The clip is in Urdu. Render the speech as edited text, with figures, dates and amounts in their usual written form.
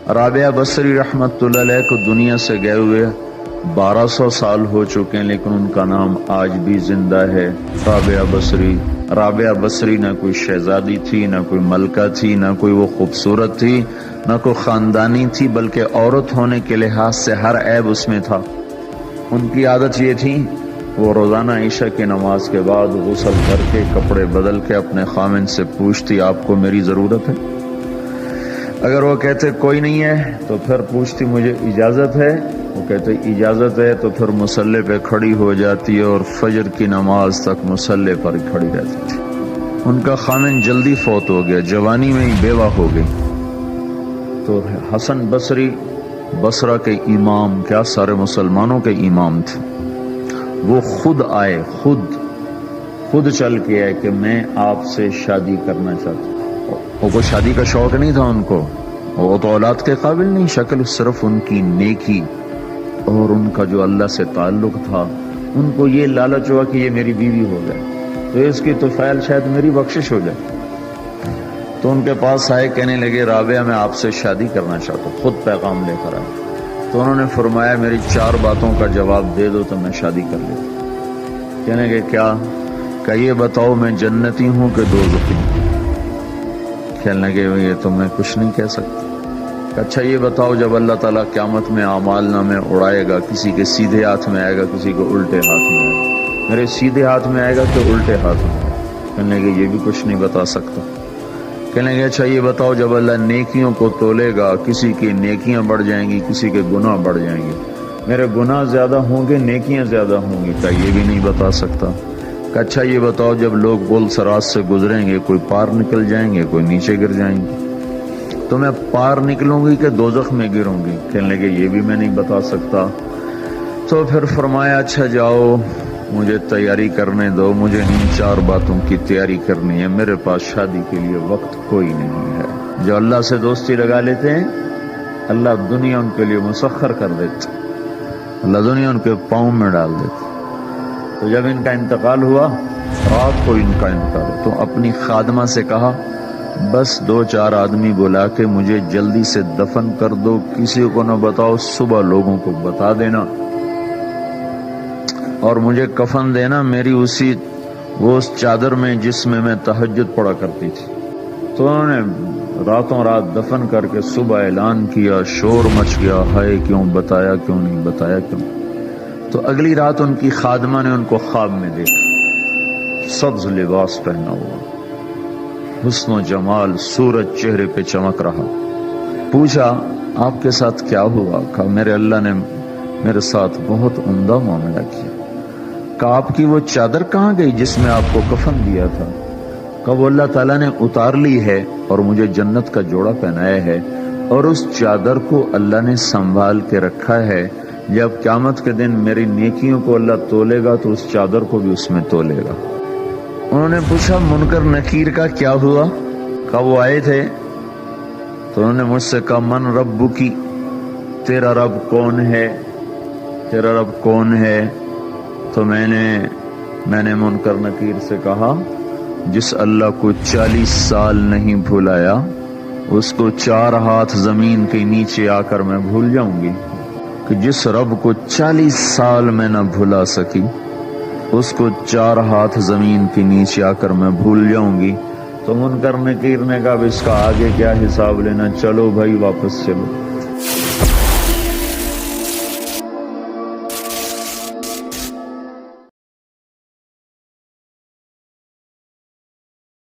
رابعہ بصری رحمت اللہ علیہ کو دنیا سے گئے ہوئے 1200 سال ہو چکے ہیں، لیکن ان کا نام آج بھی زندہ ہے، رابعہ بصری۔ رابعہ بصری نہ کوئی شہزادی تھی، نہ کوئی ملکہ تھی، نہ کوئی وہ خوبصورت تھی، نہ کوئی خاندانی تھی، بلکہ عورت ہونے کے لحاظ سے ہر عیب اس میں تھا۔ ان کی عادت یہ تھی، وہ روزانہ عشاء کی نماز کے بعد غسل کر کے کپڑے بدل کے اپنے خامن سے پوچھتی آپ کو میری ضرورت ہے؟ اگر وہ کہتے کوئی نہیں ہے تو پھر پوچھتی مجھے اجازت ہے؟ وہ کہتے اجازت ہے تو پھر مصلی پہ کھڑی ہو جاتی اور فجر کی نماز تک مصلی پر کھڑی رہتی تھی۔ ان کا خامن جلدی فوت ہو گیا، جوانی میں ہی بیوہ ہو گئی۔ تو حسن بصری بصرہ کے امام، کیا سارے مسلمانوں کے امام تھے، وہ خود آئے، خود چل کے آئے کہ میں آپ سے شادی کرنا چاہتا ہوں۔ وہ کوئی شادی کا شوق نہیں تھا ان کو، وہ تو اولاد کے قابل نہیں، شکل صرف ان کی نیکی اور ان کا جو اللہ سے تعلق تھا، ان کو یہ لالچ ہوا کہ یہ میری بیوی ہو جائے تو اس کی تو فعل شاید میری بخشش ہو جائے۔ تو ان کے پاس آئے، کہنے لگے رابعہ میں آپ سے شادی کرنا چاہتا ہوں، خود پیغام لے کر آئے۔ تو انہوں نے فرمایا میری 4 باتوں کا جواب دے دو تو میں شادی کر لیتا۔ کہنے لگے کیا؟ کہ یہ بتاؤ میں جنتی ہوں کہ دوزخی ہوں؟ کہنے لگے یہ تو میں کچھ نہیں کہہ سکتا۔ اچھا یہ بتاؤ جب اللہ تعالیٰ قیامت میں اعمال نامے اڑائے گا، کسی کے سیدھے ہاتھ میں آئے گا، کسی کو الٹے ہاتھ میں آئے گا، میرے سیدھے ہاتھ میں آئے گا کہ الٹے ہاتھ میں آئے گا؟ کہنے لگے یہ بھی کچھ نہیں بتا سکتا۔ کہنے لگے اچھا یہ بتاؤ جب اللہ نیکیوں کو تولے گا، کسی کی نیکیاں بڑھ جائیں گی، کسی کے گناہ بڑھ جائیں گے، میرے گناہ زیادہ ہوں گے نیکیاں زیادہ ہوں گی؟ کہا یہ بھی نہیں بتا سکتا۔ کہ اچھا یہ بتاؤ جب لوگ پل صراط سے گزریں گے، کوئی پار نکل جائیں گے، کوئی نیچے گر جائیں گے، تو میں پار نکلوں گی کہ دوزخ میں گروں گی؟ کہنے لگے یہ بھی میں نہیں بتا سکتا۔ تو پھر فرمایا اچھا جاؤ مجھے تیاری کرنے دو، مجھے ان 4 باتوں کی تیاری کرنی ہے، میرے پاس شادی کے لیے وقت کوئی نہیں ہے۔ جو اللہ سے دوستی لگا لیتے ہیں اللہ دنیا ان کے لیے مسخر کر دیتے، اللہ دنیا ان کے پاؤں میں ڈال دیتے۔ تو جب ان کا انتقال ہوا، رات کو ان کا انتقال ہوا، تو اپنی خادمہ سے کہا بس 2-4 آدمی بلا کے مجھے جلدی سے دفن کر دو، کسی کو نہ بتاؤ، صبح لوگوں کو بتا دینا، اور مجھے کفن دینا میری اس چادر میں جس میں میں تہجد پڑھا کرتی تھی۔ تو انہوں نے راتوں رات دفن کر کے صبح اعلان کیا، شور مچ گیا، ہائے کیوں بتایا، کیوں نہیں بتایا، کیوں؟ تو اگلی رات ان کی خادمہ نے ان کو خواب میں دیکھا، سبز لباس پہنا ہوا، حسن و جمال، سورج چہرے پہ چمک رہا۔ پوچھا آپ کے ساتھ کیا ہوا؟ کہا میرے اللہ نے میرے ساتھ بہت عمدہ معاملہ کیا۔ کہا آپ کی وہ چادر کہاں گئی جس میں آپ کو کفن دیا تھا؟ کہا وہ اللہ تعالیٰ نے اتار لی ہے اور مجھے جنت کا جوڑا پہنایا ہے، اور اس چادر کو اللہ نے سنبھال کے رکھا ہے، جب قیامت کے دن میری نیکیوں کو اللہ تولے گا تو اس چادر کو بھی اس میں تولے گا۔ انہوں نے پوچھا منکر نکیر کا کیا ہوا؟ کہا وہ آئے تھے تو انہوں نے مجھ سے کہا من ربکی، تیرا رب کون ہے، تیرا رب کون ہے؟ تو میں نے منکر نکیر سے کہا جس اللہ کو 40 سال نہیں بھلایا اس کو 4 ہاتھ زمین کے نیچے آ کر میں بھول جاؤں گی؟ کہ جس رب کو 40 سال میں نہ بھلا سکی اس کو 4 ہاتھ زمین کے نیچے آ کر میں بھول جاؤں گی؟ تو منکر نکیر نے کہا اس کا آگے کیا حساب لینا، چلو بھائی واپس چلو۔